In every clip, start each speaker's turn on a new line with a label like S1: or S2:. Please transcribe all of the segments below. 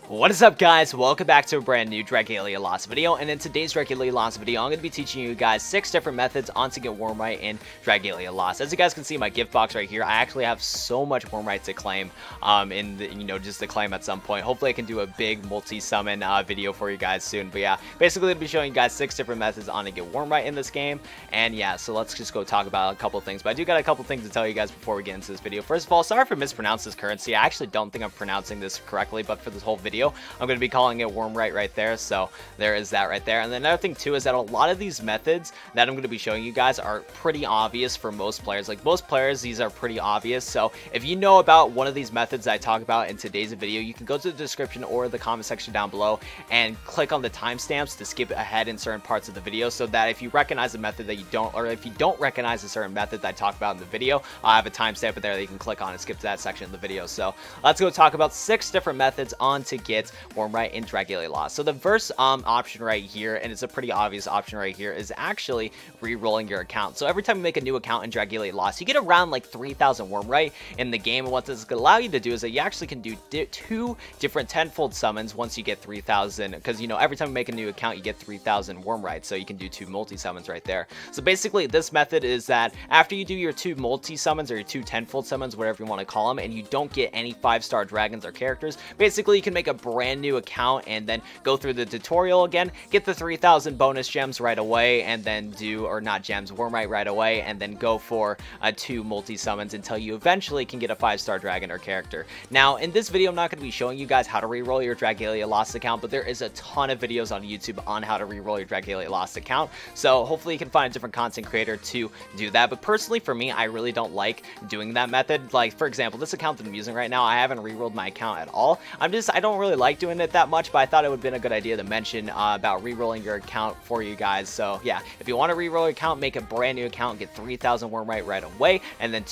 S1: What is up, guys? Welcome back to a brand new Dragalia Lost video, and in today's Dragalia Lost video, I'm going to be teaching you guys 6 different methods on to get Wyrmite in Dragalia Lost. As you guys can see in my gift box right here, I actually have so much Wyrmite to claim, just to claim at some point. Hopefully I can do a big multi-summon video for you guys soon, but yeah, basically I'll be showing you guys 6 different methods on to get Wyrmite in this game, and yeah, so let's just go talk about a couple things, but I do got a couple things to tell you guys before we get into this video. First of all, sorry for mispronouncing this currency. I actually don't think I'm pronouncing this correctly, but for this whole video, I'm going to be calling it Wyrmite right there, so there is that right there. And then another thing too is that a lot of these methods that I'm going to be showing you guys are pretty obvious for most players. Like most players, these are pretty obvious, so if you know about one of these methods that I talk about in today's video, you can go to the description or the comment section down below and click on the timestamps to skip ahead in certain parts of the video, so that if you recognize a method that you don't, or if you don't recognize a certain method that I talk about in the video, I have a timestamp there that you can click on and skip to that section of the video. So let's go talk about 6 different methods on to get Wyrmite in Dragalia Lost. So the first option right here, and it's a pretty obvious option right here, is actually re-rolling your account. So every time you make a new account in Dragalia Lost, you get around like 3,000 Wyrmite in the game, and what this is going to allow you to do is that you actually can do 2 different tenfold summons once you get 3,000, because every time you make a new account you get 3,000 Wyrmite, so you can do 2 multi-summons right there. So basically this method is that after you do your 2 multi-summons or your 2 tenfold summons, whatever you want to call them, and you don't get any 5-star dragons or characters, basically you can make a brand new account and then go through the tutorial again, get the 3,000 bonus gems right away, and then do, or not gems, Wyrmite right away, and then go for 2 multi-summons until you eventually can get a 5-star dragon or character. Now, in this video, I'm not going to be showing you guys how to reroll your Dragalia Lost account, but there is a ton of videos on YouTube on how to reroll your Dragalia Lost account, so hopefully you can find a different content creator to do that. But personally, for me, I really don't like doing that method. Like, for example, this account that I'm using right now, I haven't rerolled my account at all. I don't really like doing it that much, but I thought it would have been a good idea to mention about re-rolling your account for you guys. So yeah, if you want to re-roll your account, make a brand new account, get 3,000 Wyrmite right away, and then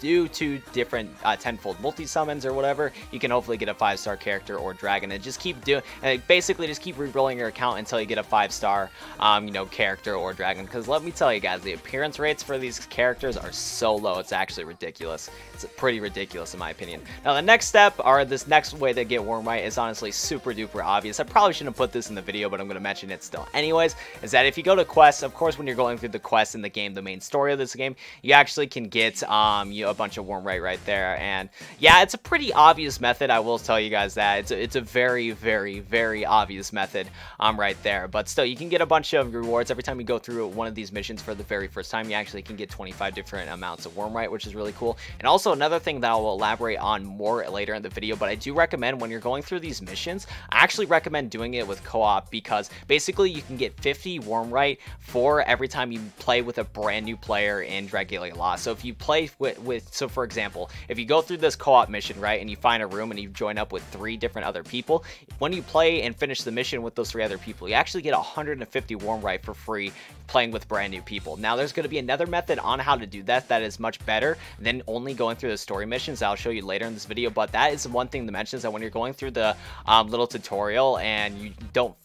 S1: do 2 different tenfold multi-summons or whatever, you can hopefully get a 5-star character or dragon, and just keep doing, and basically just keep re-rolling your account until you get a 5-star character or dragon. Because let me tell you guys, the appearance rates for these characters are so low, it's actually ridiculous. It's pretty ridiculous in my opinion. Now the next step, or this next way to get Wyrmite, is honestly super duper obvious. I probably shouldn't have put this in the video, but I'm going to mention it still anyways, is that if you go to quests, of course when you're going through the quests in the game, the main story of this game, you actually can get a bunch of Wyrmite right there. And yeah, it's a pretty obvious method, I will tell you guys that. It's a very, very, very obvious method right there, but still, you can get a bunch of rewards every time you go through one of these missions for the very first time. You actually can get 25 different amounts of Wyrmite, which is really cool. And also another thing that I will elaborate on more later in the video, but I do recommend when you're going through these missions, I actually recommend doing it with co-op, because basically you can get 50 Wyrmite for every time you play with a brand new player in Dragalia Lost. So if you play so for example, if you go through this co-op mission, right, and you find a room and you join up with 3 different other people, when you play and finish the mission with those 3 other people, you actually get 150 Wyrmite for free playing with brand new people. Now there's going to be another method on how to do that is much better than only going through the story missions that I'll show you later in this video, but that is one thing to mention, is that when you're going through the little tutorial and you don't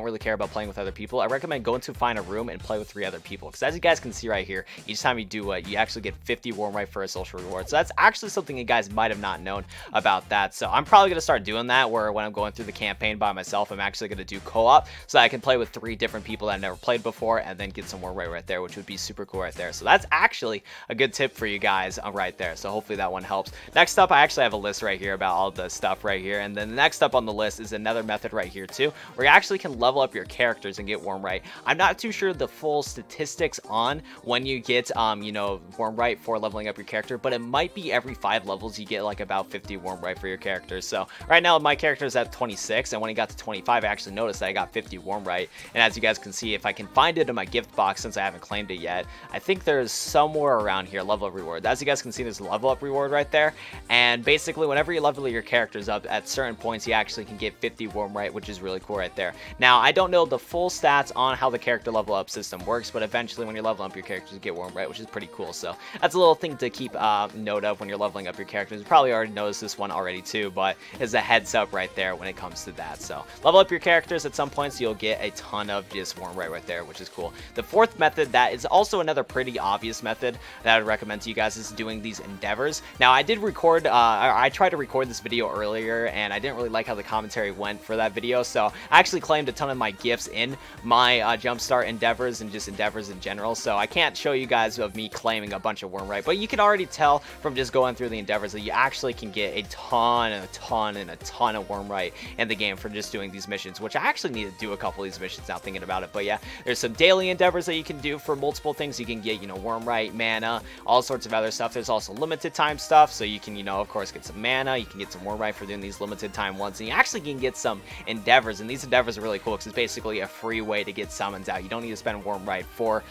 S1: really care about playing with other people, I recommend going to find a room and play with 3 other people, because as you guys can see right here, each time you do it, you actually get 50 Wyrmite for a social reward. So that's actually something you guys might have not known about that. So I'm probably going to start doing that, where when I'm going through the campaign by myself, I'm actually going to do co-op, so I can play with 3 different people that I've never played before, and then get some Wyrmite right there, which would be super cool right there. So that's actually a good tip for you guys right there. So hopefully that one helps. Next up, I actually have a list right here about all the stuff right here, and then the next up on the list is another method right here too, where you actually can level up your characters and get Wyrmite. I'm not too sure the full statistics on when you get Wyrmite for leveling up your character, but it might be every 5 levels you get like about 50 Wyrmite for your character. So right now my character is at 26, and when he got to 25, I actually noticed that I got 50 Wyrmite. And as you guys can see, if I can find it in my gift box, since I haven't claimed it yet, I think there's somewhere around here level up reward. As you guys can see, there's a level up reward right there, and basically whenever you level your characters up at certain points, you actually can get 50 Wyrmite, which is really cool right there. Now I don't know the full stats on how the character level up system works, but eventually when you level up your characters, you get Wyrmite, which is pretty cool. So that's a little thing to keep note of when you're leveling up your characters. You probably already noticed this one already too, but it's a heads up right there when it comes to that. So level up your characters at some points, you'll get a ton of just Wyrmite right there, which is cool. The fourth method, that is also another pretty obvious method that I would recommend to you guys, is doing these endeavors. Now I did record, I tried to record this video earlier and I didn't really like how the commentary went for that video, so I actually claimed a ton of my gifts in my jumpstart endeavors and just endeavors in general, so I can't show you guys of me claiming a bunch of Wyrmite, but you can already tell from just going through the endeavors that you actually can get a ton and a ton and a ton of Wyrmite in the game for just doing these missions, which I actually need to do a couple of these missions now thinking about it. But yeah, there's some daily endeavors that you can do for multiple things. You can get, you know, Wyrmite, mana, all sorts of other stuff. There's also limited time stuff, so you can, you know, of course, get some mana, you can get some Wyrmite for doing these limited time ones, and you actually can get some endeavors, and these endeavors are really cool because it's basically a free way to get summons out. You don't need to spend Wyrmite for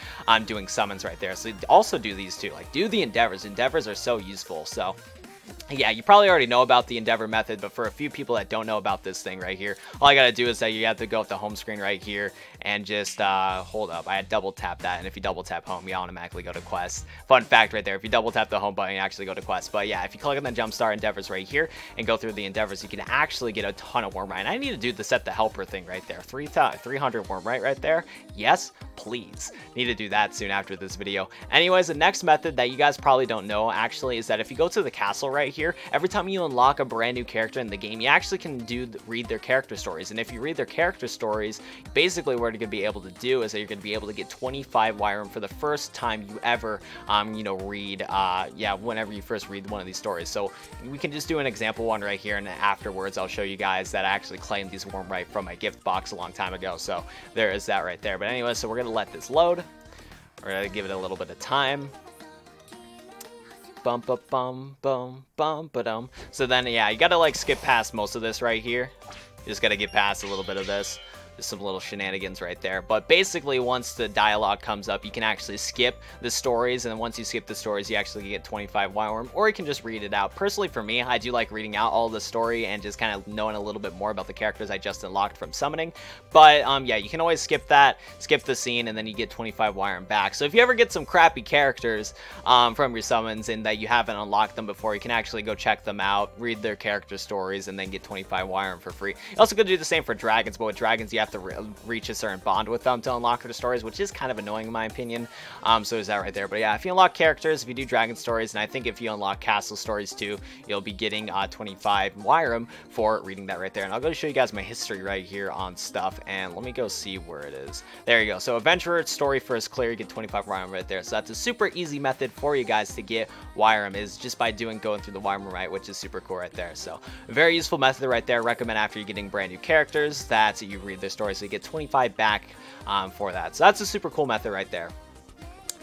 S1: doing summons right there. So also do these too, like do the endeavors. Endeavors are so useful. So yeah, you probably already know about the endeavor method, but for a few people that don't know about this thing right here, all I gotta do is that you have to go with the home screen right here and just hold up. I had double tap that, and if you double tap home, you automatically go to quest. Fun fact right there, if you double tap the home button, you actually go to quest. But yeah, if you click on the jumpstart endeavors right here and go through the endeavors, you can actually get a ton of Wyrmite. And I need to do the set the helper thing right there. 300 Wyrmite right there. Yes, please. Need to do that soon after this video. Anyways, the next method that you guys probably don't know actually is that if you go to the castle right here, every time you unlock a brand new character in the game, you actually can read their character stories. And if you read their character stories, basically what you're going to be able to do is that you're going to be able to get 25 Wyrm for the first time you ever, you know, read, yeah, whenever you first read one of these stories. So we can just do an example one right here, and then afterwards I'll show you guys that I actually claimed these Wyrmite from my gift box a long time ago. So there is that right there. But anyway, so we're going to let this load. We're going to give it a little bit of time. Bum ba bum bum bum ba dum. So then yeah, you gotta like skip past most of this right here. You just gotta get past a little bit of this. Just some little shenanigans right there. But basically, once the dialogue comes up, you can actually skip the stories, and then once you skip the stories, you actually get 25 Wyrm, or you can just read it out. Personally, for me, I do like reading out all the story and just kind of knowing a little bit more about the characters I just unlocked from summoning. But yeah, you can always skip that, skip the scene, and then you get 25 Wyrm back. So if you ever get some crappy characters from your summons and that you haven't unlocked them before, you can actually go check them out, read their character stories, and then get 25 Wyrm for free. You also could do the same for dragons, but with dragons, you have to reach a certain bond with them to unlock their stories, which is kind of annoying in my opinion. So is that right there. But yeah, if you unlock characters, if you do dragon stories, and I think if you unlock castle stories too, you'll be getting 25 Wyrm for reading that right there. And I'll go show you guys my history right here on stuff, and let me go see where it is. There you go. So adventurer story first clear, you get 25 Wyrm right there. So that's a super easy method for you guys to get Wyrm, is just by going through the Wyrmite, which is super cool right there. So a very useful method right there. Recommend after you're getting brand new characters that you read their stories, so you get 25 back for that. So that's a super cool method right there.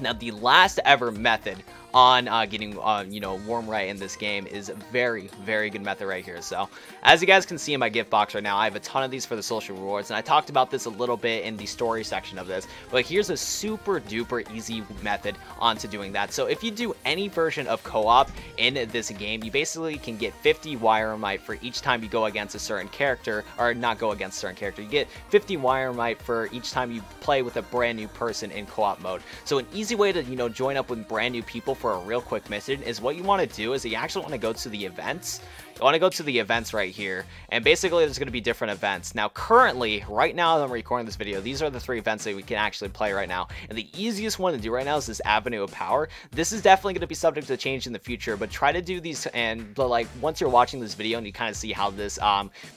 S1: Now the last ever method on getting you know, Wyrmite in this game is a very, very good method right here. So as you guys can see in my gift box right now, I have a ton of these for the social rewards, and I talked about this a little bit in the story section of this, but here's a super duper easy method onto doing that. So if you do any version of co-op in this game, you basically can get 50 Wyrmite for each time you go against a certain character, or not go against a certain character. You get 50 Wyrmite for each time you play with a brand new person in co-op mode. So an easy way to, you know, join up with brand new people for a real quick mission is what you want to do is that you actually want to go to the events. You want to go to the events right here, and basically there's going to be different events. Now currently, right now that I'm recording this video, these are the 3 events that we can actually play right now, and the easiest one to do right now is this Avenue of Power. This is definitely going to be subject to change in the future, but try to do these, and like once you're watching this video and you kind of see how this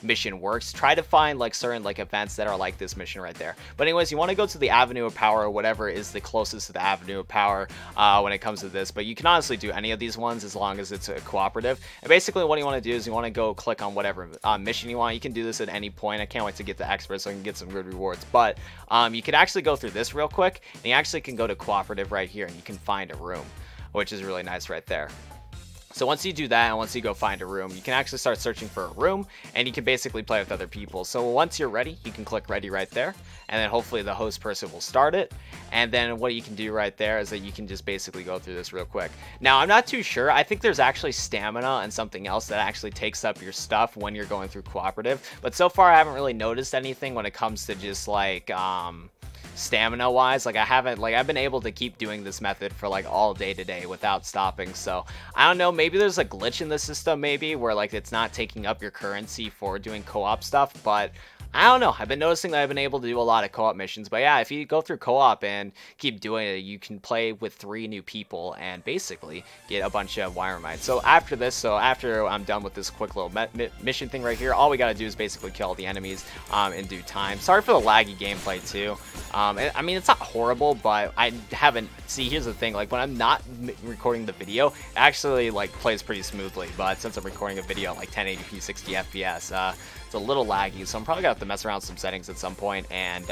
S1: mission works, try to find like certain like events that are like this mission right there. But anyways, you want to go to the Avenue of Power, or whatever is the closest to the Avenue of Power when it comes to this, but you can honestly do any of these ones as long as it's a cooperative. And basically what you want to do is you want to go click on whatever mission you want. You can do this at any point. I can't wait to get the expert so I can get some good rewards, but you can actually go through this real quick, and you actually can go to cooperative right here, and you can find a room, which is really nice right there. So once you do that, and once you go find a room, you can actually start searching for a room, and you can basically play with other people. So once you're ready, you can click ready right there, and then hopefully the host person will start it. And then what you can do right there is that you can just basically go through this real quick. Now I'm not too sure. I think there's actually stamina and something else that actually takes up your stuff when you're going through cooperative, but so far I haven't really noticed anything when it comes to just like stamina wise. Like I've been able to keep doing this method for like all day today without stopping. So I don't know, maybe there's a glitch in the system maybe where like it's not taking up your currency for doing co-op stuff, but I don't know. I've been noticing that I've been able to do a lot of co-op missions. But yeah, if you go through co-op and keep doing it, you can play with 3 new people and basically get a bunch of Wyrmite. So after this, after I'm done with this quick little mission thing right here, all we gotta do is basically kill all the enemies in due time. Sorry for the laggy gameplay too. I mean, it's not horrible, but I haven't... See, here's the thing. Like, when I'm not recording the video, it actually, like, plays pretty smoothly. But since I'm recording a video at, like, 1080p, 60 FPS, it's a little laggy. So I'm probably gonna have to mess around with some settings at some point and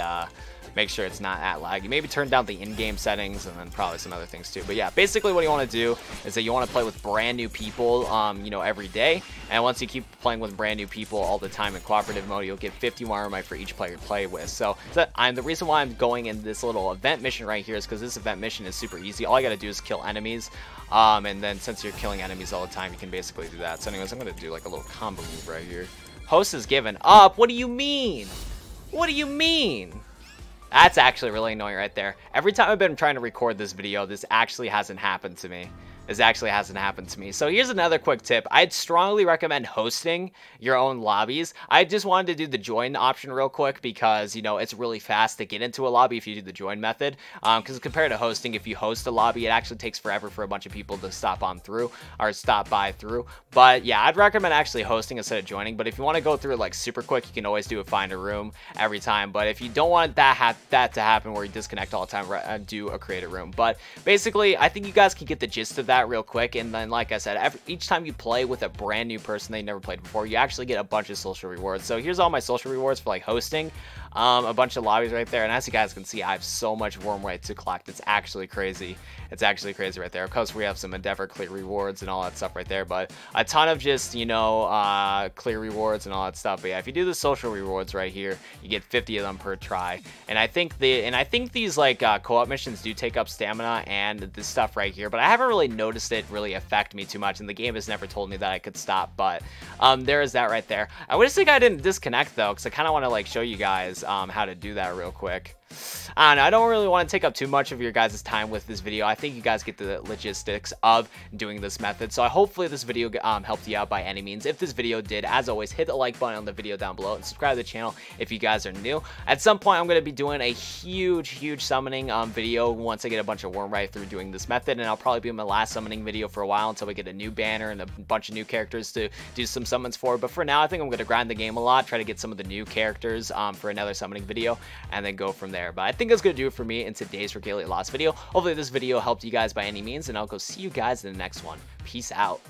S1: make sure it's not that laggy. Maybe turn down the in-game settings and then probably some other things too. But yeah, basically what you want to do is that you want to play with brand new people, you know, every day. And once you keep playing with brand new people all the time in cooperative mode, you'll get 50 Wyrmite for each player to play with. So the reason why I'm going in this little event mission right here is because this event mission is super easy. All I got to do is kill enemies. And then since you're killing enemies all the time, you can basically do that. So anyways, I'm going to do like a little combo move right here. Host is given up. What do you mean? What do you mean? That's actually really annoying right there. Every time I've been trying to record this video, this actually hasn't happened to me. So here's another quick tip. I'd strongly recommend hosting your own lobbies. I just wanted to do the join option real quick because, you know, it's really fast to get into a lobby if you do the join method. Because compared to hosting, if you host a lobby, it actually takes forever for a bunch of people to stop by through. But yeah, I'd recommend actually hosting instead of joining. But if you want to go through it like super quick, you can always do a find a room every time. But if you don't want that to happen where you disconnect all the time, do a create a room. But basically, I think you guys can get the gist of that real quick. And then, like I said, each time you play with a brand new person they never played before, you actually get a bunch of social rewards. So here's all my social rewards for like hosting a bunch of lobbies right there. And as you guys can see, I have so much Wyrmite to collect. It's actually crazy. It's actually crazy right there. Of course, we have some Endeavor clear rewards and all that stuff right there, but a ton of just, you know, clear rewards and all that stuff. But yeah, if you do the social rewards right here, you get 50 of them per try. And I think these like co-op missions do take up stamina and this stuff right here, but I haven't really noticed it really affect me too much, and the game has never told me that I could stop. But there is that right there. I wish the guy didn't disconnect though, because I kind of want to like show you guys how to do that real quick. I don't know, I don't really want to take up too much of your guys' time with this video. I think you guys get the logistics of doing this method. So hopefully this video helped you out by any means. If this video did, as always, hit the like button on the video down below and subscribe to the channel if you guys are new. At some point, I'm going to be doing a huge summoning video once I get a bunch of Wyrmite through doing this method, and I'll probably be in my last summoning video for a while until we get a new banner and a bunch of new characters to do some summons for. But for now, I think I'm going to grind the game a lot, try to get some of the new characters for another summoning video, and then go from there. But I think that's going to do it for me in today's Dragalia Lost video. Hopefully this video helped you guys by any means, and I'll go see you guys in the next one. Peace out.